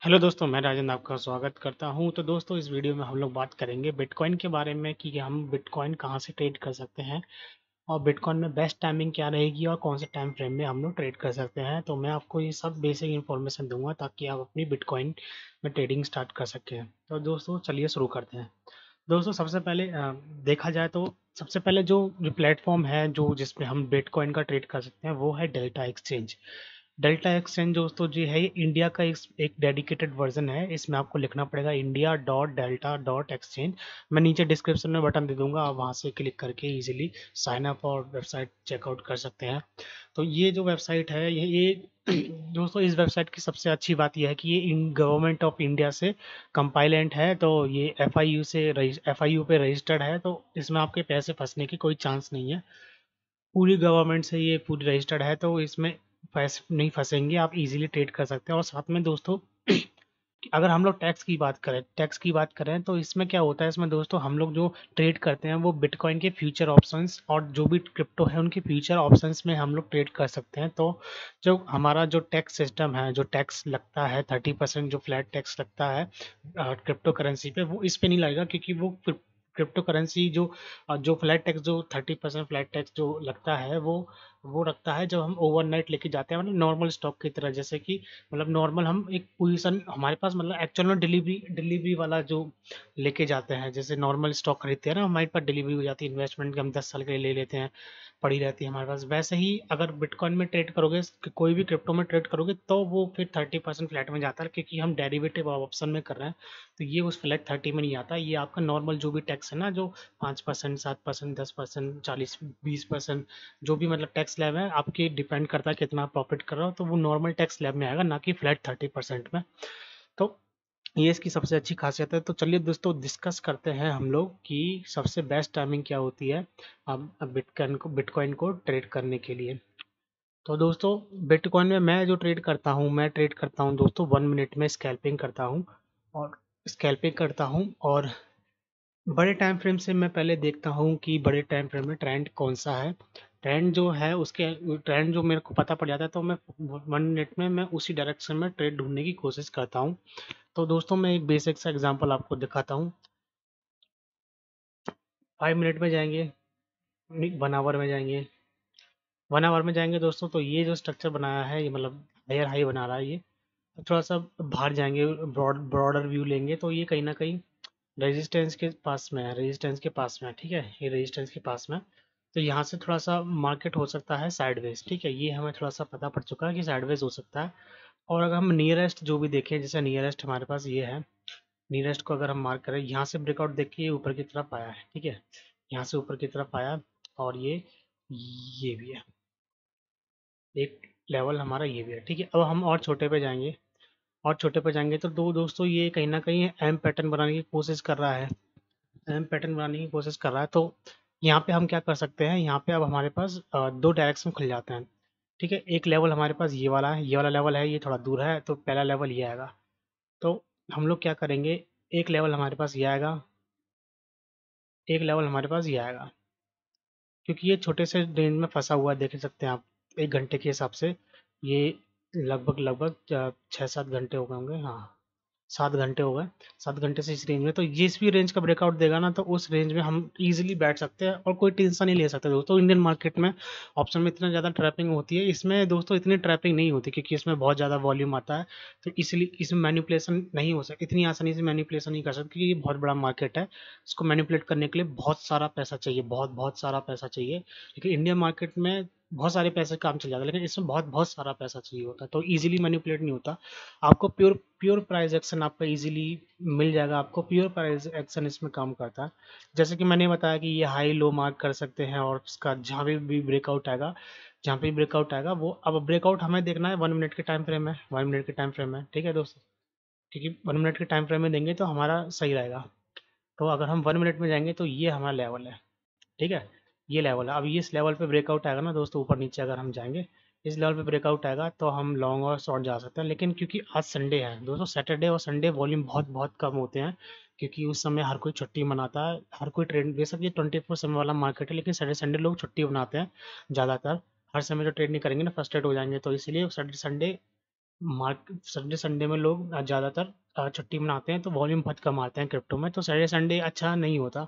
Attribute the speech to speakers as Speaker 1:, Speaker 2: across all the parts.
Speaker 1: Hello दोस्तों, मैं राजेंद्र आपका स्वागत करता हूं। तो दोस्तों, इस वीडियो में हम लोग बात करेंगे बिटकॉइन के बारे में कि हम बिटकॉइन कहां से ट्रेड कर सकते हैं और बिटकॉइन में बेस्ट टाइमिंग क्या रहेगी और कौन से टाइम फ्रेम में हम लोग ट्रेड कर सकते हैं। तो मैं आपको ये सब बेसिक इन्फॉर्मेशन दूंगा ताकि आप अपनी बिटकॉइन में ट्रेडिंग स्टार्ट कर सकें। तो दोस्तों, चलिए शुरू करते हैं। दोस्तों, सबसे पहले देखा जाए तो सबसे पहले जो प्लेटफॉर्म है जो जिसमें हम बिटकॉइन का ट्रेड कर सकते हैं वो है डेल्टा एक्सचेंज। डेल्टा एक्सचेंज दोस्तों जी है, ये इंडिया का एक डेडिकेटेड वर्जन है। इसमें आपको लिखना पड़ेगा india.delta.exchange। मैं नीचे डिस्क्रिप्शन में बटन दे दूंगा, आप वहां से क्लिक करके इजीली साइन अप और वेबसाइट चेकआउट कर सकते हैं। तो ये जो वेबसाइट है ये दोस्तों, इस वेबसाइट की सबसे अच्छी बात यह है कि ये इन गवर्नमेंट ऑफ इंडिया से कंपाइलेंट है। तो ये एफआईयू पे रजिस्टर्ड है, तो इसमें आपके पैसे फंसने की कोई चांस नहीं है। पूरी गवर्नमेंट से ये पूरी रजिस्टर्ड है, तो इसमें पैसे नहीं फंसेंगे, आप इजीली ट्रेड कर सकते हैं। और साथ में दोस्तों, अगर हम लोग टैक्स की बात करें तो इसमें क्या होता है, इसमें दोस्तों हम लोग जो ट्रेड करते हैं वो बिटकॉइन के फ्यूचर ऑप्शंस और जो भी क्रिप्टो है उनके फ्यूचर ऑप्शंस में हम लोग ट्रेड कर सकते हैं। तो जो हमारा जो टैक्स सिस्टम है, जो टैक्स लगता है 30% जो फ्लैट टैक्स लगता है क्रिप्टो करेंसी पे, वो इस पे नहीं लगेगा, क्योंकि वो क्रिप्टो करेंसी जो फ्लैट टैक्स जो 30% फ्लैट टैक्स जो लगता है वो रखता है जब हम ओवरनाइट लेके जाते हैं, मतलब नॉर्मल स्टॉक की तरह। जैसे कि मतलब नॉर्मल हम एक पोजीशन हमारे पास, मतलब एक्चुअल में डिलीवरी वाला जो लेके जाते हैं, जैसे नॉर्मल स्टॉक खरीदते हैं ना, हमारे पास डिलीवरी हो जाती है, इन्वेस्टमेंट की हम 10 साल के लिए ले लेते हैं, पड़ी रहती है हमारे पास। वैसे ही अगर बिटकॉइन में ट्रेड करोगे, कोई भी क्रिप्टो में ट्रेड करोगे, तो वो फिर 30% फ्लैट में जाता है, क्योंकि हम डेरिवेटिव ऑप्शन में कर रहे हैं। तो ये उस फ्लैट 30 में नहीं आता, ये आपका नॉर्मल जो भी टैक्स है ना, जो 5%, 7%, 10%, 40, 20%, जो भी मतलब टैक्स स्लैब है आपके, डिपेंड करता है कितना प्रॉफिट कर रहा हो, तो वो नॉर्मल टैक्स स्लैब में आएगा, ना कि फ्लैट 30% में। तो ये इसकी सबसे अच्छी खासियत है। तो चलिए दोस्तों, डिस्कस करते हैं हम लोग कि सबसे बेस्ट टाइमिंग क्या होती है अब बिटकॉइन को ट्रेड करने के लिए। तो दोस्तों, बिटकॉइन में मैं ट्रेड करता हूँ दोस्तों, 1 मिनट में स्कैल्पिंग करता हूँ। और स्कैल्पिंग करता हूँ और बड़े टाइम फ्रेम से मैं पहले देखता हूँ कि बड़े टाइम फ्रेम में ट्रेंड कौन सा है। ट्रेंड जो है उसके ट्रेंड जो मेरे को पता पड़ जाता है, तो मैं 1 मिनट में मैं उसी डायरेक्शन में ट्रेड ढूंढने की कोशिश करता हूँ। तो दोस्तों, मैं एक बेसिक सा एग्जांपल आपको दिखाता हूँ। 5 मिनट में जाएंगे, 1 आवर में जाएंगे। 1 आवर में जाएंगे दोस्तों, तो ये जो स्ट्रक्चर बनाया है, ये मतलब हायर हाई बना रहा है ये। थोड़ा सा बाहर जाएंगे, ब्रॉडर व्यू लेंगे, तो ये कहीं ना कहीं रेजिस्टेंस के पास में है, ठीक है, ये रेजिस्टेंस के पास में है। तो यहाँ से थोड़ा सा मार्केट हो सकता है साइडवेज, ठीक है, ये हमें थोड़ा सा पता पड़ चुका है कि साइडवेज हो सकता है। और अगर हम नियरेस्ट जो भी देखें, जैसे नियरेस्ट हमारे पास ये है, नियरेस्ट को अगर हम मार्क करें, यहाँ से ब्रेकआउट देखिए, ये ऊपर की तरफ आया है, ठीक है, यहाँ से ऊपर की तरफ आया। और ये भी है, एक लेवल हमारा ये भी है, ठीक है। अब हम और छोटे पे जाएंगे, तो दो दोस्तों, ये कहीं ना कहीं एम पैटर्न बनाने की कोशिश कर रहा है, तो यहाँ पे हम क्या कर सकते हैं, यहाँ पे अब हमारे पास दो डायरेक्शन खुल जाते हैं, ठीक है। एक लेवल हमारे पास ये वाला है, ये वाला लेवल है, ये थोड़ा दूर है, तो पहला लेवल ये आएगा। तो हम लोग क्या करेंगे, एक लेवल हमारे पास ये आएगा, एक लेवल हमारे पास ये आएगा, क्योंकि ये छोटे से रेंज में फंसा हुआ है, देख सकते हैं आप। 1 घंटे के हिसाब से ये लगभग लगभग 6-7 घंटे हो गए होंगे, हाँ, 7 घंटे हो गए। 7 घंटे से इस रेंज में, तो जिस भी रेंज का ब्रेकआउट देगा ना, तो उस रेंज में हम इजीली बैठ सकते हैं और कोई टेंशन नहीं ले सकते दोस्तों। इंडियन मार्केट में ऑप्शन में इतना ज़्यादा ट्रैपिंग होती है, इसमें दोस्तों इतनी ट्रैपिंग नहीं होती, क्योंकि इसमें बहुत ज़्यादा वॉल्यूम आता है। तो इसलिए इसमें मैनिपुलेशन नहीं हो सकती, इतनी आसानी से मैनिपुलेशन नहीं कर सकते, क्योंकि ये बहुत बड़ा मार्केट है। इसको मैनिपुलेट करने के लिए बहुत सारा पैसा चाहिए, बहुत बहुत सारा पैसा चाहिए। लेकिन इंडियन मार्केट में बहुत सारे पैसे काम चल जाता है, लेकिन इसमें बहुत बहुत सारा पैसा चाहिए होता है, तो इजीली मैनिपुलेट नहीं होता। आपको प्योर प्योर प्राइस एक्शन आपका इजीली मिल जाएगा, आपको प्योर प्राइस एक्शन इसमें काम करता है। जैसे कि मैंने बताया कि ये हाई लो मार्क कर सकते हैं, और उसका जहाँ पे भी ब्रेकआउट आएगा वो, अब ब्रेकआउट हमें देखना है 1 मिनट के टाइम फ्रेम में, 1 मिनट के टाइम फ्रेम में, ठीक है दोस्तों, क्योंकि 1 मिनट के टाइम फ्रेम में देंगे तो हमारा सही रहेगा। तो अगर हम 1 मिनट में जाएंगे, तो ये हमारा लेवल है, ठीक है, ये लेवल है। अब ये इस लेवल पे ब्रेकआउट आएगा ना दोस्तों, ऊपर नीचे अगर हम जाएंगे, इस लेवल पे ब्रेकआउट आएगा, तो हम लॉन्ग और शॉर्ट जा सकते हैं। लेकिन क्योंकि आज संडे है दोस्तों, सैटरडे और संडे वॉल्यूम बहुत बहुत कम होते हैं, क्योंकि उस समय हर कोई छुट्टी मनाता है, हर कोई ट्रेड, बेशक ये 24 समय वाला मार्केट है, लेकिन सैटरडे संडे लोग छुट्टी मनाते हैं ज़्यादातर। हर समय जो ट्रेड नहीं करेंगे ना, फ्रस्ट्रेट हो जाएंगे, तो इसलिए सैटरडे संडे सैटरडे संडे में लोग ज़्यादातर छुट्टी मनाते हैं, तो वॉल्यूम बहुत कम आते हैं क्रिप्टो में। तो सैटरडे संडे अच्छा नहीं होता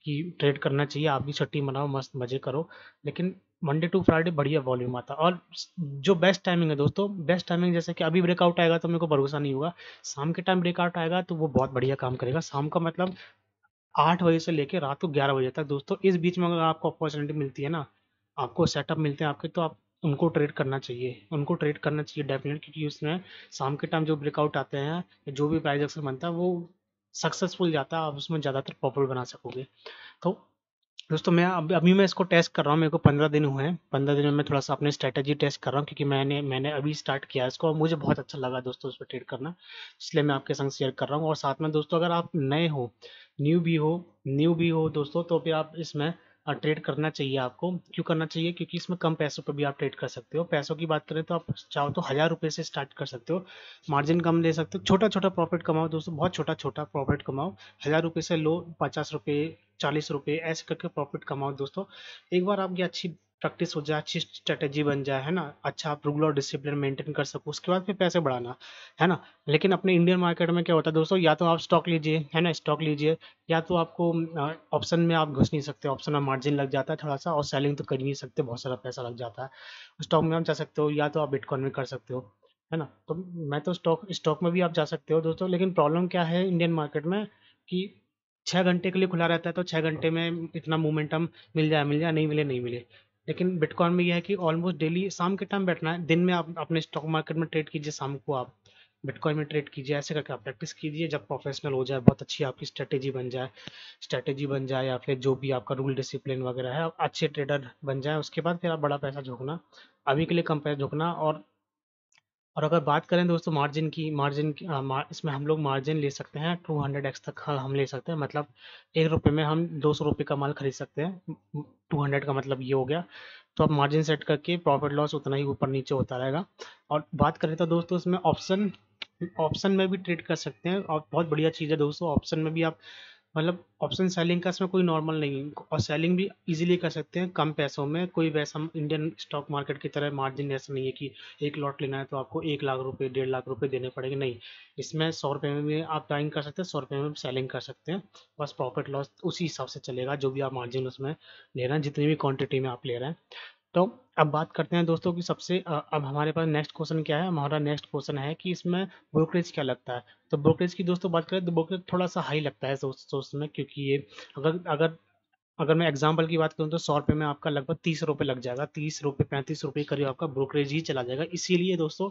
Speaker 1: कि ट्रेड करना चाहिए। आप भी छुट्टी मनाओ, मस्त मज़े करो, लेकिन मंडे टू फ्राइडे बढ़िया वॉल्यूम आता है। और जो बेस्ट टाइमिंग है दोस्तों, बेस्ट टाइमिंग जैसे कि अभी ब्रेकआउट आएगा तो मेरे को भरोसा नहीं होगा, शाम के टाइम ब्रेकआउट आएगा तो वो बहुत बढ़िया काम करेगा। शाम का मतलब 8 बजे से लेके रात को 11 बजे तक दोस्तों, इस बीच में अगर आपको अपॉर्चुनिटी मिलती है ना, आपको सेटअप मिलते हैं आपके, तो आप उनको ट्रेड करना चाहिए, उनको ट्रेड करना चाहिए डेफिनेट, क्योंकि उसमें शाम के टाइम जो ब्रेकआउट आते हैं या जो भी प्राइस एक्शन बनता है वो सक्सेसफुल जाता है, आप उसमें ज़्यादातर प्रॉफिट बना सकोगे। तो दोस्तों मैं अभी अभी मैं इसको टेस्ट कर रहा हूँ, मेरे को 15 दिन हुए हैं। 15 दिन में मैं थोड़ा सा अपनी स्ट्रेटेजी टेस्ट कर रहा हूँ, क्योंकि मैंने अभी स्टार्ट किया है इसको और मुझे बहुत अच्छा लगा दोस्तों उस पर ट्रेड करना, इसलिए मैं आपके संग शेयर कर रहा हूँ। और साथ में दोस्तों, अगर आप नए हो, न्यू भी हो न्यू भी हो दोस्तों, तो फिर आप इसमें ट्रेड करना चाहिए आपको। क्यों करना चाहिए? क्योंकि इसमें कम पैसों पर भी आप ट्रेड कर सकते हो। पैसों की बात करें तो आप चाहो तो 1000 रुपये से स्टार्ट कर सकते हो, मार्जिन कम ले सकते हो, छोटा छोटा प्रॉफिट कमाओ दोस्तों, बहुत छोटा छोटा प्रॉफिट कमाओ। 1000 रुपये से लो 50 रुपये, 40 रुपये ऐसे करके प्रॉफिट कमाओ दोस्तों। एक बार आपकी अच्छी प्रैक्टिस हो जाए, अच्छी स्ट्रेटेजी बन जाए, है ना, अच्छा आप रूल और डिसिप्लिन मेंटेन कर सको, उसके बाद फिर पैसे बढ़ाना, है ना। लेकिन अपने इंडियन मार्केट में क्या होता है दोस्तों, या तो आप स्टॉक लीजिए, है ना, स्टॉक लीजिए, या तो आपको ऑप्शन में आप घुस नहीं सकते, ऑप्शन में मार्जिन लग जाता है थोड़ा सा, और सेलिंग तो कर ही नहीं सकते, बहुत सारा पैसा लग जाता है। स्टॉक में आप जा सकते हो, या तो आप बिटकॉइन में कर सकते हो, है ना। तो मैं तो स्टॉक स्टॉक में भी आप जा सकते हो दोस्तों, लेकिन प्रॉब्लम क्या है इंडियन मार्केट में कि 6 घंटे के लिए खुला रहता है, तो 6 घंटे में इतना मोमेंटम मिल जाए, नहीं मिले नहीं मिले। लेकिन बिटकॉइन में यह है कि ऑलमोस्ट डेली शाम के टाइम बैठना है, दिन में आप अपने स्टॉक मार्केट में ट्रेड कीजिए, शाम को आप बिटकॉइन में ट्रेड कीजिए, ऐसे करके आप प्रैक्टिस कीजिए। जब प्रोफेशनल हो जाए, बहुत अच्छी आपकी स्ट्रेटेजी बन जाए, या फिर जो भी आपका रूल डिसिप्लिन वगैरह है, आप अच्छे ट्रेडर बन जाए, उसके बाद फिर आप बड़ा पैसा झोंकना, अभी के लिए कम पैसा झोंकना। और अगर बात करें दोस्तों मार्जिन की इसमें हम लोग मार्जिन ले सकते हैं 200x तक, हाँ, हम ले सकते हैं। मतलब 1 रुपये में हम 200 रुपये का माल खरीद सकते हैं, 200 का मतलब ये हो गया। तो आप मार्जिन सेट करके प्रॉफिट लॉस उतना ही ऊपर नीचे होता रहेगा। और बात करें तो दोस्तों इसमें ऑप्शन ऑप्शन में भी ट्रेड कर सकते हैं, और बहुत बढ़िया चीज़ है दोस्तों। ऑप्शन में भी आप, मतलब ऑप्शन सेलिंग का इसमें कोई नॉर्मल नहीं है, और सेलिंग भी इजीली कर सकते हैं कम पैसों में। कोई वैसा इंडियन स्टॉक मार्केट की तरह मार्जिन ऐसा नहीं है कि एक लॉट लेना है तो आपको 1 लाख रुपए 1.5 लाख रुपए देने पड़ेंगे, नहीं। इसमें 100 रुपये में भी आप बाइंग कर सकते हैं, 100 रुपये में भी सेलिंग कर सकते हैं। बस प्रॉफिट लॉस उसी हिसाब से चलेगा, जो भी आप मार्जिन उसमें ले रहे हैं, जितनी भी क्वांटिटी में आप ले रहे हैं। तो अब बात करते हैं दोस्तों कि अब हमारे पास नेक्स्ट क्वेश्चन क्या है। हमारा नेक्स्ट क्वेश्चन है कि इसमें ब्रोकरेज क्या लगता है। तो ब्रोकरेज की दोस्तों बात करें तो ब्रोकरेज थोड़ा सा हाई लगता है सोच में, क्योंकि ये अगर अगर अगर मैं एग्जांपल की बात करूं तो 100 रुपये में आपका लगभग 30 रुपये लग जाएगा, 30 रुपये 35 रुपये करीब आपका ब्रोकरेज ही चला जाएगा। इसीलिए दोस्तों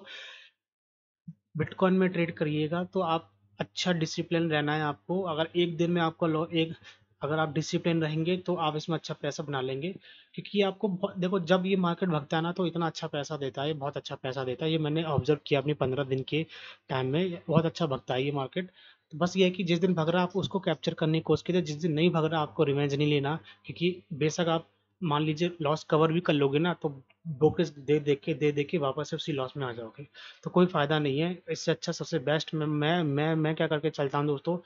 Speaker 1: बिटकॉइन में ट्रेड करिएगा तो आप, अच्छा डिसिप्लिन रहना है आपको। अगर एक दिन में आपका लॉ एक अगर आप डिसिप्लिन रहेंगे तो आप इसमें अच्छा पैसा बना लेंगे, क्योंकि आपको देखो, जब ये मार्केट भगता है ना तो इतना अच्छा पैसा देता है, ये बहुत अच्छा पैसा देता है। ये मैंने ऑब्जर्व किया अपनी 15 दिन के टाइम में, बहुत अच्छा भगता है ये मार्केट। तो बस ये है कि जिस दिन भग रहा है आप उसको कैप्चर करने की कोशिश कीजिए, जिस दिन नहीं भग रहा आपको रिवेंज नहीं लेना। क्योंकि बेशक आप मान लीजिए लॉस कवर भी कर लोगे ना, तो ब्रोकरेज दे दे के वापस से उसी लॉस में आ जाओगे, तो कोई फ़ायदा नहीं है। इससे अच्छा सबसे बेस्ट मैं क्या करके चलता हूँ दोस्तों,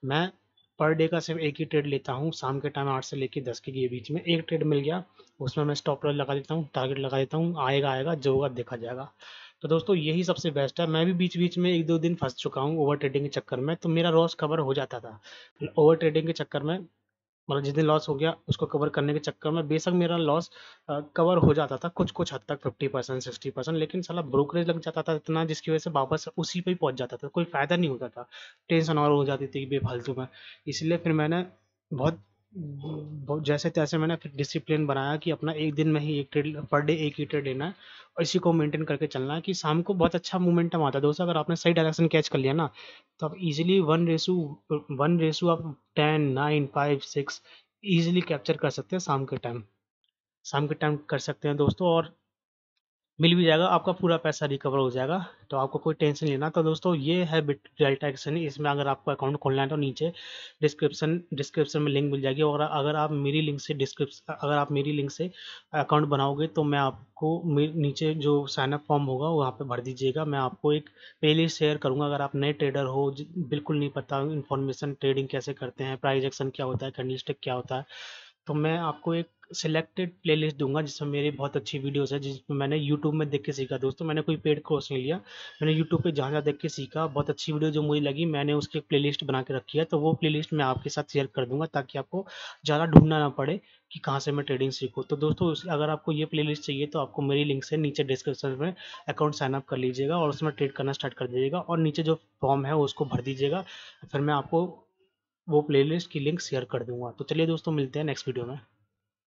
Speaker 1: मैं पर डे का सिर्फ एक ही ट्रेड लेता हूँ। शाम के टाइम 8 से लेके 10 के बीच में एक ट्रेड मिल गया, उसमें मैं स्टॉप लॉस लगा देता हूँ, टारगेट लगा देता हूँ, आएगा आएगा, जो होगा देखा जाएगा। तो दोस्तों यही सबसे बेस्ट है। मैं भी बीच बीच में 1-2 दिन फंस चुका हूँ ओवर ट्रेडिंग के चक्कर में, तो मेरा लॉस कवर हो जाता था ओवर ट्रेडिंग के चक्कर में। मतलब जिस दिन लॉस हो गया उसको कवर करने के चक्कर में बेशक मेरा लॉस कवर हो जाता था कुछ कुछ हद तक, 50% 60%, लेकिन साला ब्रोकरेज लग जाता था इतना, जिसकी वजह से वापस उसी पे ही पहुंच जाता था, कोई फायदा नहीं होता था, टेंशन और हो जाती थी बेफालतू में। इसलिए फिर मैंने बहुत जैसे तैसे मैंने फिर डिसिप्लिन बनाया कि अपना एक दिन में ही एक ट्रेड, पर डे एक ही ट्रेड लेना है, और इसी को मेंटेन करके चलना है कि शाम को बहुत अच्छा मोमेंटम आता है दोस्तों। अगर आपने सही डायरेक्शन कैच कर लिया ना, तो आप इजीली 1:1 आप 10 9 5 6 इजीली कैप्चर कर सकते हैं शाम के टाइम कर सकते हैं दोस्तों, और मिल भी जाएगा, आपका पूरा पैसा रिकवर हो जाएगा, तो आपको कोई टेंशन नहीं लेना। तो दोस्तों ये है बिट डेल्टा एक्सचेंज। इसमें अगर आपको अकाउंट खोलना है तो नीचे डिस्क्रिप्शन में लिंक मिल जाएगी, और अगर आप मेरी लिंक से अकाउंट बनाओगे तो मैं आपको नीचे जो साइनअप फॉर्म होगा वहाँ पे भर दीजिएगा। मैं आपको एक प्लेलिस्ट शेयर करूँगा, अगर आप नए ट्रेडर हो, बिल्कुल नहीं पता इन्फॉर्मेशन ट्रेडिंग कैसे करते हैं, प्राइस एक्शन क्या होता है, कैंडलस्टिक क्या होता है, तो मैं आपको एक सिलेक्टेड प्लेलिस्ट दूंगा जिसमें मेरी बहुत अच्छी वीडियोस है, जिसमें मैंने यूट्यूब में देख के सीखा। दोस्तों मैंने कोई पेड कोर्स नहीं लिया, मैंने यूट्यूब पे जहाँ जहाँ देख के सीखा, बहुत अच्छी वीडियो जो मुझे लगी मैंने उसकी एक प्लेलिस्ट बना के रखी है। तो वो प्लेलिस्ट मैं आपके साथ शेयर कर दूंगा ताकि आपको ज़्यादा ढूंढना ना पड़े कि कहाँ से मैं ट्रेडिंग सीखूँ। तो दोस्तों अगर आपको ये प्लेलिस्ट चाहिए तो आपको मेरी लिंक से नीचे डिस्क्रिप्शन में अकाउंट साइन अप कर लीजिएगा और उसमें ट्रेड करना स्टार्ट कर दीजिएगा, और नीचे जो फॉर्म है उसको भर दीजिएगा। फिर मैं आपको वो प्लेलिस्ट की लिंक शेयर कर दूंगा। तो चलिए दोस्तों, मिलते हैं नेक्स्ट वीडियो में।